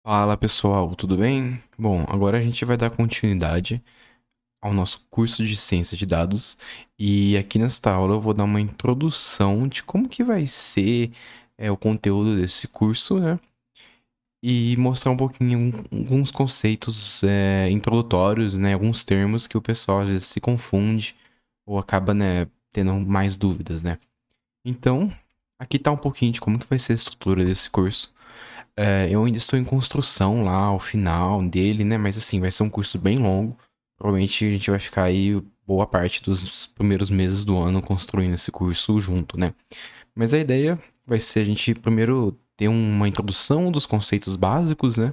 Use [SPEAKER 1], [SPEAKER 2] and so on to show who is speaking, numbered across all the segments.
[SPEAKER 1] Fala pessoal, tudo bem? Bom, agora a gente vai dar continuidade ao nosso curso de ciência de dados e aqui nesta aula eu vou dar uma introdução de como que vai ser o conteúdo desse curso, né? E mostrar um pouquinho alguns conceitos introdutórios, né? Alguns termos que o pessoal às vezes se confunde ou acaba, né, tendo mais dúvidas, né? Então, aqui tá um pouquinho de como que vai ser a estrutura desse curso. Eu ainda estou em construção lá, ao final dele, né? Mas assim, vai ser um curso bem longo. Provavelmente a gente vai ficar aí boa parte dos primeiros meses do ano construindo esse curso junto, né? Mas a ideia vai ser a gente primeiro ter uma introdução dos conceitos básicos, né?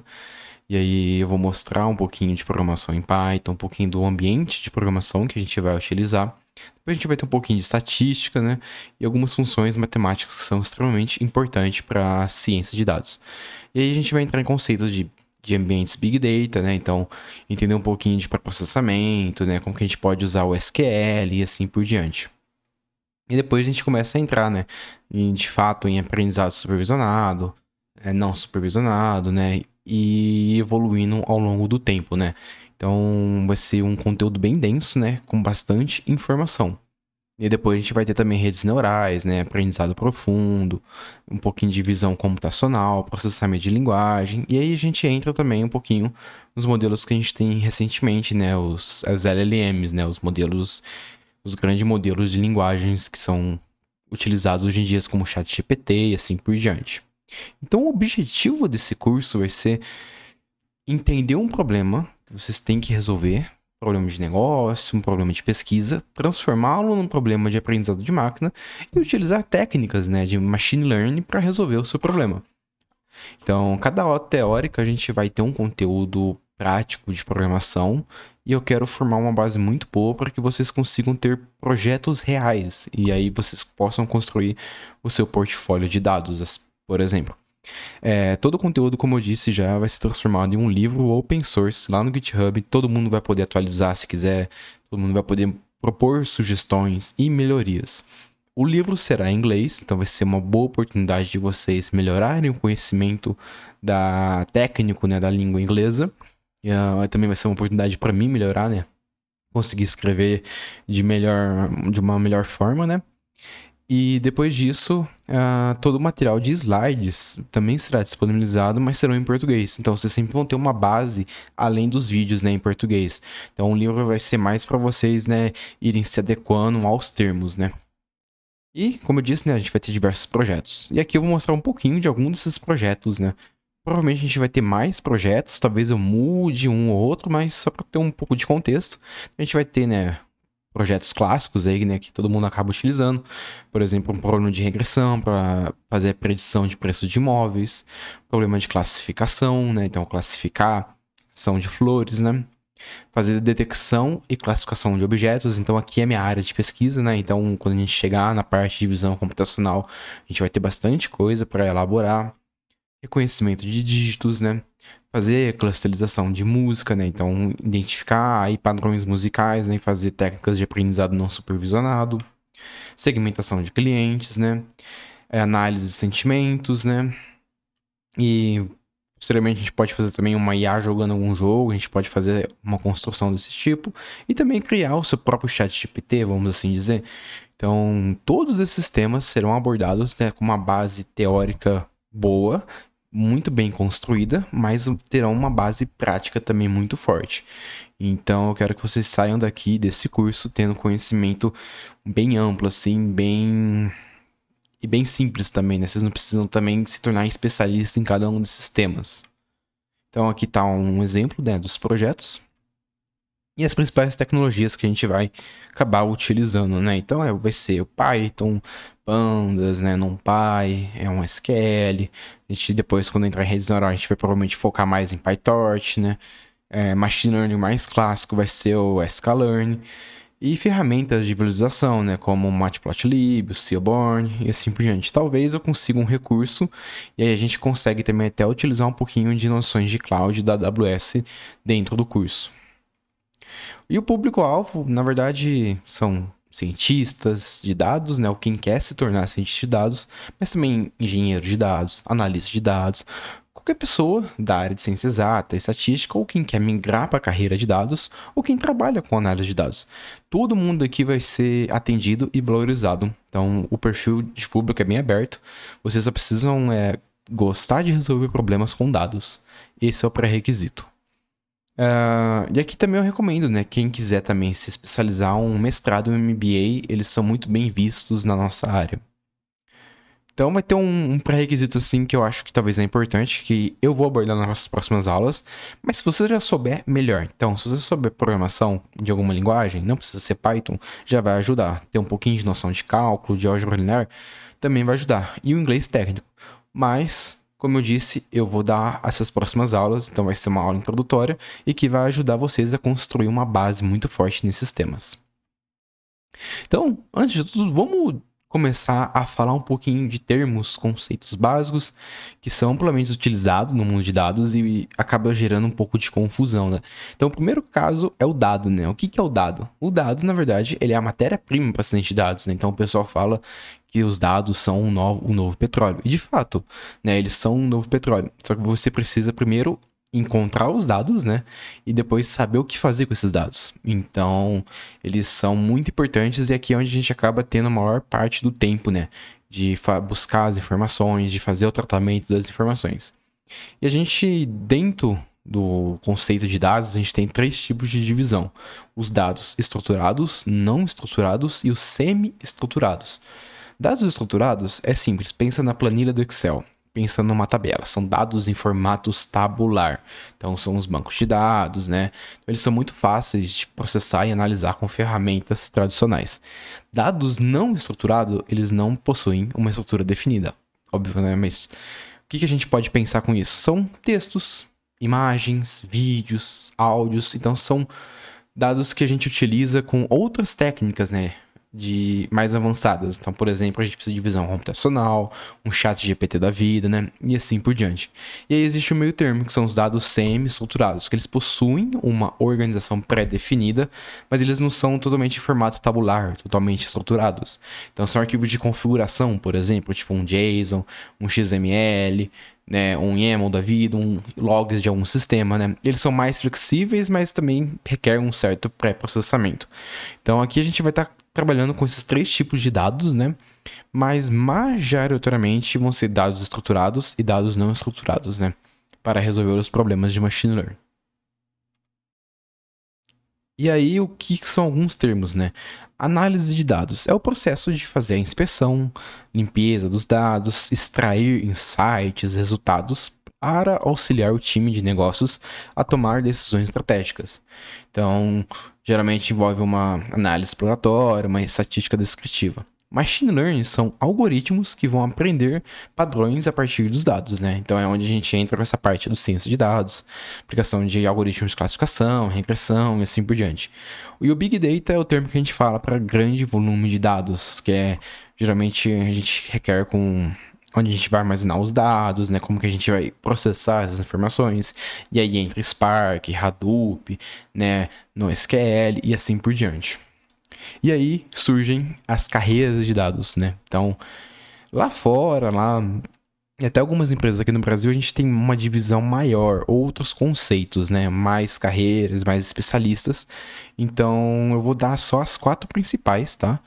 [SPEAKER 1] E aí eu vou mostrar um pouquinho de programação em Python, um pouquinho do ambiente de programação que a gente vai utilizar. Depois a gente vai ter um pouquinho de estatística, né? E algumas funções matemáticas que são extremamente importantes para a ciência de dados. E aí a gente vai entrar em conceitos de ambientes Big Data, né? Então, entender um pouquinho de processamento, né? Como que a gente pode usar o SQL e assim por diante. E depois a gente começa a entrar, né? De fato, em aprendizado supervisionado, não supervisionado, né? E evoluindo ao longo do tempo, né? Então, vai ser um conteúdo bem denso, né? Com bastante informação. E depois a gente vai ter também redes neurais, né? Aprendizado profundo, um pouquinho de visão computacional, processamento de linguagem. E aí a gente entra também um pouquinho nos modelos que a gente tem recentemente, né? As LLMs, né? Os grandes modelos de linguagens que são utilizados hoje em dia como ChatGPT e assim por diante. Então o objetivo desse curso vai ser entender um problema que vocês têm que resolver, um problema de negócio, um problema de pesquisa, transformá-lo num problema de aprendizado de máquina e utilizar técnicas, né, de machine learning para resolver o seu problema. Então, cada aula teórica a gente vai ter um conteúdo prático de programação e eu quero formar uma base muito boa para que vocês consigam ter projetos reais e aí vocês possam construir o seu portfólio de dados, por exemplo. Todo o conteúdo, como eu disse, já vai ser transformado em um livro open source lá no GitHub. Todo mundo vai poder atualizar se quiser, todo mundo vai poder propor sugestões e melhorias. O livro será em inglês, então vai ser uma boa oportunidade de vocês melhorarem o conhecimento da técnico, né, da língua inglesa. Também vai ser uma oportunidade para mim melhorar, né? Conseguir escrever de uma melhor forma, né? E depois disso, todo o material de slides também será disponibilizado, mas serão em português. Então vocês sempre vão ter uma base além dos vídeos, né, em português. Então o livro vai ser mais para vocês, né, irem se adequando aos termos, né? E, como eu disse, né, a gente vai ter diversos projetos. E aqui eu vou mostrar um pouquinho de algum desses projetos, né? Provavelmente a gente vai ter mais projetos, talvez eu mude um ou outro, mas só para ter um pouco de contexto, a gente vai ter, né, projetos clássicos aí, né, que todo mundo acaba utilizando. Por exemplo, um problema de regressão para fazer a predição de preço de imóveis, problema de classificação, né, então classificar são de flores, né, fazer detecção e classificação de objetos. Então aqui é minha área de pesquisa, né, então quando a gente chegar na parte de visão computacional, a gente vai ter bastante coisa para elaborar. Reconhecimento de dígitos, né, fazer clusterização de música, né? Então, identificar aí padrões musicais, né? Fazer técnicas de aprendizado não supervisionado, segmentação de clientes, né? Análise de sentimentos, né? E posteriormente a gente pode fazer também uma IA jogando algum jogo, a gente pode fazer uma construção desse tipo e também criar o seu próprio chat GPT, vamos assim dizer. Então, todos esses temas serão abordados, né, com uma base teórica boa, muito bem construída, mas terão uma base prática também muito forte. Então, eu quero que vocês saiam daqui desse curso tendo conhecimento bem amplo, assim, bem simples também, né? Vocês não precisam também se tornar especialistas em cada um desses temas. Então, aqui está um exemplo, né, dos projetos e as principais tecnologias que a gente vai acabar utilizando, né? Então, vai ser o Python, Pandas, né? NumPy, um SQL. A gente depois, quando entrar em redes neurais, a gente vai provavelmente focar mais em PyTorch, né? Machine Learning mais clássico vai ser o sklearn. E ferramentas de visualização, né? Como o Matplotlib, o Seaborn e assim por diante. Talvez eu consiga um recurso e aí a gente consegue também até utilizar um pouquinho de noções de cloud da AWS dentro do curso. E o público-alvo, na verdade, são cientistas de dados, né? Ou quem quer se tornar cientista de dados, mas também engenheiro de dados, analista de dados, qualquer pessoa da área de ciência exata, estatística, ou quem quer migrar para a carreira de dados, ou quem trabalha com análise de dados. Todo mundo aqui vai ser atendido e valorizado. Então, o perfil de público é bem aberto. Vocês só precisam gostar de resolver problemas com dados. Esse é o pré-requisito. E aqui também eu recomendo, né? Quem quiser também se especializar, um mestrado, um MBA, eles são muito bem vistos na nossa área. Então vai ter um pré-requisito assim que eu acho que talvez é importante, que eu vou abordar nas nossas próximas aulas, mas se você já souber, melhor. Então, se você souber programação de alguma linguagem, não precisa ser Python, já vai ajudar. Ter um pouquinho de noção de cálculo, de álgebra linear, também vai ajudar. E o inglês técnico. Mas, como eu disse, eu vou dar essas próximas aulas, então vai ser uma aula introdutória e que vai ajudar vocês a construir uma base muito forte nesses temas. Então, antes de tudo, vamos começar a falar um pouquinho de termos, conceitos básicos que são amplamente utilizados no mundo de dados e acaba gerando um pouco de confusão, né? Então, o primeiro caso é o dado, né? O que é o dado? O dado, na verdade, ele é a matéria-prima para ciência de dados, né? Então, o pessoal fala que os dados são um novo petróleo. E, de fato, né, eles são um novo petróleo. Só que você precisa primeiro encontrar os dados, né? E depois saber o que fazer com esses dados. Então, eles são muito importantes e aqui é onde a gente acaba tendo a maior parte do tempo, né? De buscar as informações, de fazer o tratamento das informações. E a gente, dentro do conceito de dados, a gente tem 3 tipos de divisão. Os dados estruturados, não estruturados e os semi-estruturados. Dados estruturados é simples, pensa na planilha do Excel. Pensa numa tabela, são dados em formatos tabular, então são os bancos de dados, né? Eles são muito fáceis de processar e analisar com ferramentas tradicionais. Dados não estruturados, eles não possuem uma estrutura definida, óbvio, né? Mas o que a gente pode pensar com isso? São textos, imagens, vídeos, áudios, então são dados que a gente utiliza com outras técnicas, né? Mais avançadas. Então, por exemplo, a gente precisa de visão computacional, um chat GPT da vida, né? E assim por diante. E aí existe o meio termo, que são os dados semi-estruturados, que eles possuem uma organização pré-definida, mas eles não são totalmente em formato tabular, totalmente estruturados. Então, são arquivos de configuração, por exemplo, tipo um JSON, um XML, né, um YAML da vida, um logs de algum sistema, né? Eles são mais flexíveis, mas também requerem um certo pré-processamento. Então, aqui a gente vai estar trabalhando com esses 3 tipos de dados, né? Mas majoritariamente vão ser dados estruturados e dados não estruturados, né? Para resolver os problemas de machine learning. E aí, o que são alguns termos, né? Análise de dados é o processo de fazer a inspeção, limpeza dos dados, extrair insights, resultados para auxiliar o time de negócios a tomar decisões estratégicas. Então, geralmente envolve uma análise exploratória, uma estatística descritiva. Machine Learning são algoritmos que vão aprender padrões a partir dos dados, né? Então é onde a gente entra com essa parte do ciência de dados, aplicação de algoritmos de classificação, regressão e assim por diante. E o Big Data é o termo que a gente fala para grande volume de dados, que é geralmente a gente requer com onde a gente vai armazenar os dados, né? Como que a gente vai processar essas informações. E aí entra Spark, Hadoop, né? NoSQL e assim por diante. E aí surgem as carreiras de dados, né? Então, lá fora, e até algumas empresas aqui no Brasil, a gente tem uma divisão maior, outros conceitos, né? Mais carreiras, mais especialistas. Então, eu vou dar só as 4 principais, tá?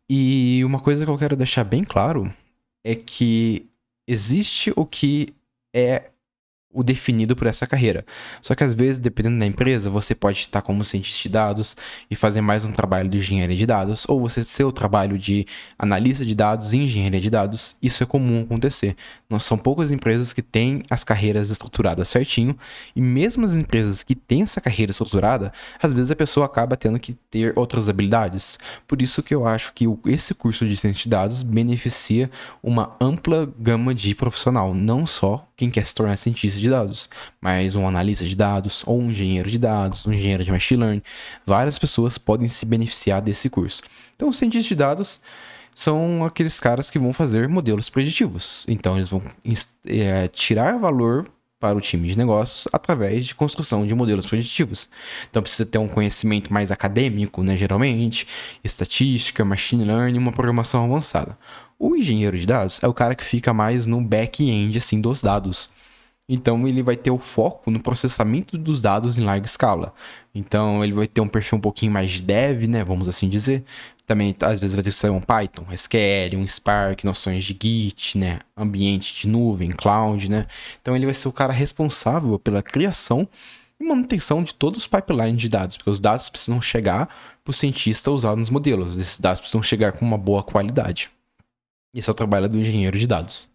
[SPEAKER 1] E uma coisa que eu quero deixar bem claro é que existe o que é o definido por essa carreira. Só que às vezes, dependendo da empresa, você pode estar como cientista de dados e fazer mais um trabalho de engenharia de dados, ou você ser o trabalho de analista de dados e engenharia de dados. Isso é comum acontecer. Não são poucas empresas que têm as carreiras estruturadas certinho, e mesmo as empresas que têm essa carreira estruturada, às vezes a pessoa acaba tendo que ter outras habilidades. Por isso que eu acho que esse curso de ciência de dados beneficia uma ampla gama de profissional, não só quem quer se tornar cientista de dados, mas um analista de dados, ou um engenheiro de dados, um engenheiro de machine learning. Várias pessoas podem se beneficiar desse curso. Então, os cientistas de dados são aqueles caras que vão fazer modelos preditivos. Então, eles vão tirar valor para o time de negócios através de construção de modelos preditivos. Então, precisa ter um conhecimento mais acadêmico, né, geralmente, estatística, machine learning, uma programação avançada. O engenheiro de dados é o cara que fica mais no back-end, assim, dos dados. Então ele vai ter o foco no processamento dos dados em larga escala. Então ele vai ter um perfil um pouquinho mais de dev, né? Vamos assim dizer. Também às vezes vai ter que ser um Python, SQL, um Spark, noções de Git, né? Ambiente de nuvem, cloud, né? Então ele vai ser o cara responsável pela criação e manutenção de todos os pipelines de dados, porque os dados precisam chegar para o cientista usar nos modelos. Esses dados precisam chegar com uma boa qualidade. Esse é o trabalho do engenheiro de dados.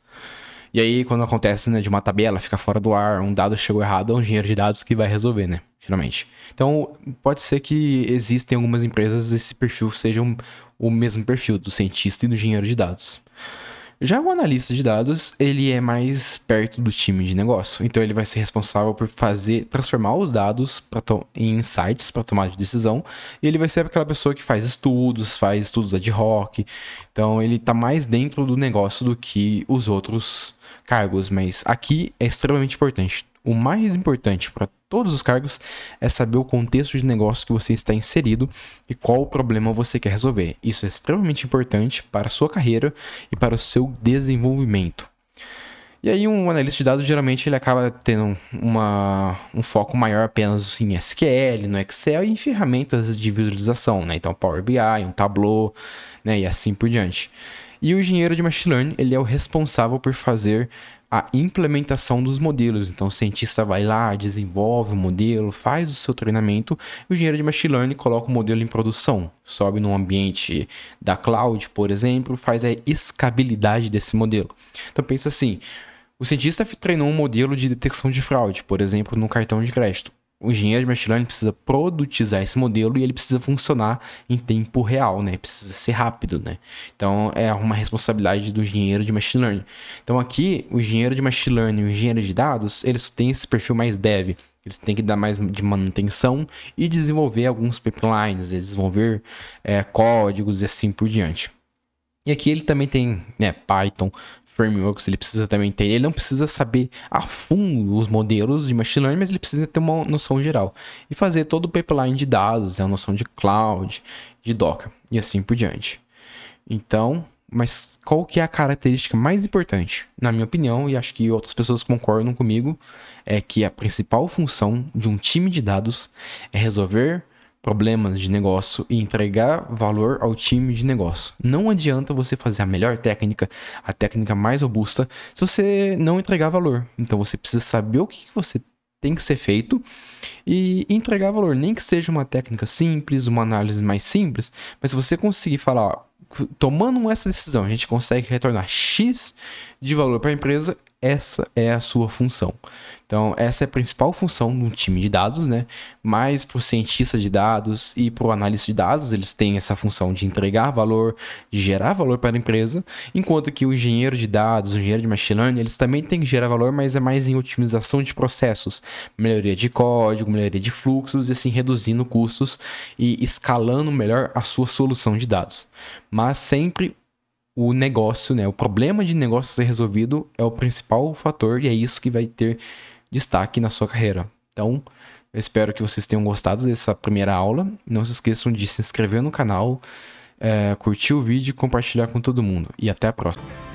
[SPEAKER 1] E aí, quando acontece, né, de uma tabela ficar fora do ar, um dado chegou errado, é um engenheiro de dados que vai resolver, né? Geralmente. Então, pode ser que existem algumas empresas esse perfil seja o mesmo perfil do cientista e do engenheiro de dados. Já o analista de dados, ele é mais perto do time de negócio. Então, ele vai ser responsável por transformar os dados em insights para tomar de decisão. E ele vai ser aquela pessoa que faz estudos ad hoc. Então, ele está mais dentro do negócio do que os outros cargos, mas aqui é extremamente importante. O mais importante para todos os cargos é saber o contexto de negócio que você está inserido e qual o problema você quer resolver. Isso é extremamente importante para a sua carreira e para o seu desenvolvimento. E aí um analista de dados, geralmente, ele acaba tendo um foco maior apenas em SQL, no Excel e em ferramentas de visualização, né? Então, Power BI, um Tableau, né? E assim por diante. E o engenheiro de Machine Learning, ele é o responsável por fazer a implementação dos modelos. Então, o cientista vai lá, desenvolve o modelo, faz o seu treinamento, e o engenheiro de Machine Learning coloca o modelo em produção. Sobe num ambiente da cloud, por exemplo, faz a escalabilidade desse modelo. Então, pensa assim, o cientista treinou um modelo de detecção de fraude, por exemplo, no cartão de crédito. O engenheiro de machine learning precisa produtizar esse modelo e ele precisa funcionar em tempo real, né? Precisa ser rápido, né? Então, é uma responsabilidade do engenheiro de machine learning. Então, aqui, o engenheiro de machine learning e o engenheiro de dados, eles têm esse perfil mais dev. Eles têm que dar mais de manutenção e desenvolver alguns pipelines, desenvolver códigos e assim por diante. E aqui ele também tem, né, Python, frameworks, ele precisa também ter. Ele não precisa saber a fundo os modelos de machine learning, mas ele precisa ter uma noção geral. E fazer todo o pipeline de dados, a noção de cloud, de Docker e assim por diante. Então, mas qual que é a característica mais importante? Na minha opinião, e acho que outras pessoas concordam comigo, é que a principal função de um time de dados é resolver problemas de negócio e entregar valor ao time de negócio. Não adianta você fazer a melhor técnica, a técnica mais robusta, se você não entregar valor. Então você precisa saber o que você tem que ser feito e entregar valor. Nem que seja uma técnica simples, uma análise mais simples, mas se você conseguir falar, ó, tomando essa decisão, a gente consegue retornar X de valor para a empresa, essa é a sua função. Então, essa é a principal função de um time de dados, né? Mas para o cientista de dados e para o analista de dados, eles têm essa função de entregar valor, de gerar valor para a empresa, enquanto que o engenheiro de dados, o engenheiro de machine learning, eles também têm que gerar valor, mas é mais em otimização de processos, melhoria de código, melhoria de fluxos, e assim reduzindo custos e escalando melhor a sua solução de dados. Mas sempre o negócio, né? O problema de negócio ser resolvido é o principal fator e é isso que vai ter destaque na sua carreira. Então, eu espero que vocês tenham gostado dessa primeira aula. Não se esqueçam de se inscrever no canal, curtir o vídeo e compartilhar com todo mundo. E até a próxima.